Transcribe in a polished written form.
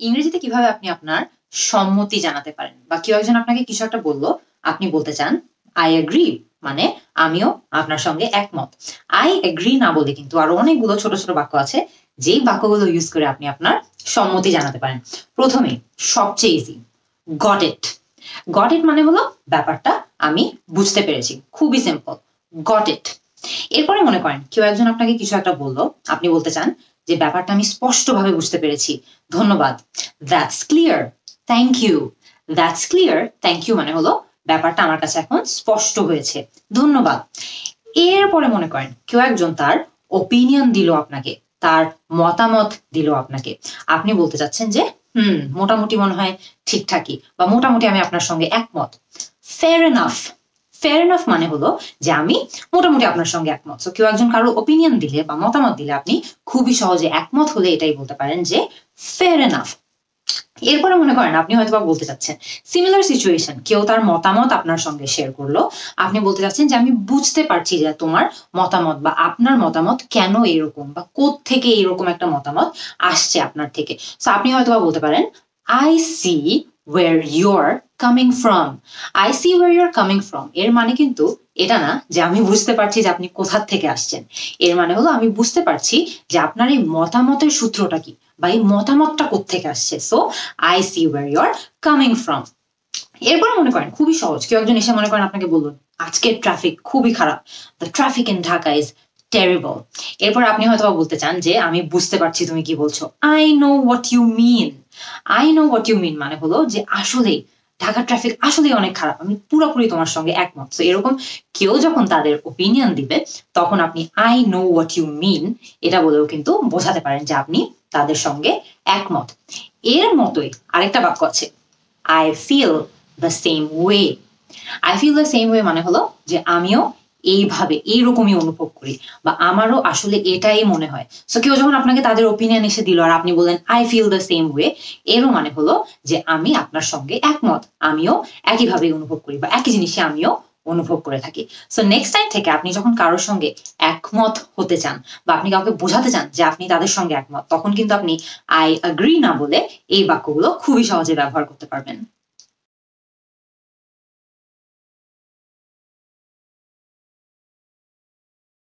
ইংরেজিতে কিভাবে আপনি আপনার সম্মতি জানাতে পারেন, বা কেউ একজন আপনাকে কিছু একটা বললো, আপনি বলতে চান আই এগ্রি, মানে আমিও আপনার সঙ্গে একমত। আই এগ্রি না বলে কিন্তু আরো অনেকগুলো ছোট ছোট বাক্য আছে, যেই বাক্যগুলো ইউজ করে আপনি আপনার সম্মতি জানাতে পারেন। প্রথমে সবচেয়ে easy, got it. Got it মানে হলো ব্যাপারটা আমি বুঝতে পেরেছি, খুবই সিম্পল, গট ইট। এরপরে মনে করেন কেউ একজন আপনাকে কিছু একটা বললো, আপনি বলতে চান যে ব্যাপারটা আমি স্পষ্টভাবে বুঝতে পেরেছি, ধন্যবাদ। That's clear, thank you. That's clear, thank you মানে হলো ব্যাপারটা আমার কাছে এখন স্পষ্ট হয়েছে, ধন্যবাদ। এরপরে মনে করেন কেউ একজন তার ওপিনিয়ন দিল আপনাকে, তার মতামত দিল আপনাকে, আপনি বলতে চাচ্ছেন যে মোটামুটি মনে হয় ঠিকঠাকই, বা মোটামুটি আমি আপনার সঙ্গে একমত। Fair enough. ফেয়ার এনাফ মানে হলো যে আমি মোটামুটি আপনার সঙ্গে একমত। তো কেউ একজন কারো ওপিনিয়ন দিলে বা মতামত দিলে আপনি খুবই সহজে একমত হলে এটাই বলতে পারেন যে ফেয়ার এনাফ। এরপরে মনে করেন আপনি হয়তো বলতে চাচ্ছেন সিমিলার সিচুয়েশন, কেউ তার মতামত আপনার সঙ্গে শেয়ার করলো, আপনি বলতে চাচ্ছেন যে আমি বুঝতে পারছি যে তোমার মতামত বা আপনার মতামত কেন এরকম, বা কোত্থেকে এরকম একটা মতামত আসছে আপনার থেকে। তো আপনি হয়তো বলতে পারেন I see where you're coming from. I see where you're coming from এর মানে কিন্তু এটা না যে আমি বুঝতে পারছি যে আপনি কোথা থেকে আসছেন, এর মানে হলো আমি বুঝতে পারছি যে আপনার এই মতামতের সূত্রটা কি, বা এই মতামতটা কোত্থেকে আসছে। So I see where you're coming from। এরপর মনে করেন খুবই সহজ, কেউ একজন এসে মনে করেন আপনাকে বললো আজকের ট্রাফিক খুবই খারাপ, the traffic in Dhaka is terrible. এরপর আপনি হয়তো বলতে চান যে আমি বুঝতে পারছি তুমি কি বলছো, I know what you mean. I know what you mean মানে হলো যে আসলেই ঢাকার ট্রাফিক আসলে অনেক খারাপ, আমি পুরোপুরি তোমার সঙ্গে একমত। তো এরকম কেউ যখন তাদের ওপিনিয়ন দিবে, তখন আপনি I know what you mean এটা বলেও কিন্তু বোঝাতে পারেন যে আপনি তাদের সঙ্গে একমত। এর মতোই আরেকটা বাক্য আছে, I feel the same way. I feel the same way মানে হলো যে আমিও এইভাবে এইরকমই অনুভব করি, বা আমারও আসলে এটাই মনে হয়। সো কেউ যখন আপনাকে তাদের ওপিনিয়ন এসে দিল আর আপনি বললেন I feel the same way, এরও মানে হলো যে আমি আপনার সঙ্গে একমত, আমিও একইভাবে অনুভব করি, বা একই জিনিসই আমিও অনুভব করে থাকি। সো নেক্সট টাইম থেকে আপনি যখন কারোর সঙ্গে একমত হতে চান, বা আপনি কাউকে বোঝাতে চান যে আপনি তাদের সঙ্গে একমত, তখন কিন্তু আপনি আই এগ্রি না বলে এই বাক্যগুলো খুবই সহজে ব্যবহার করতে পারবেন।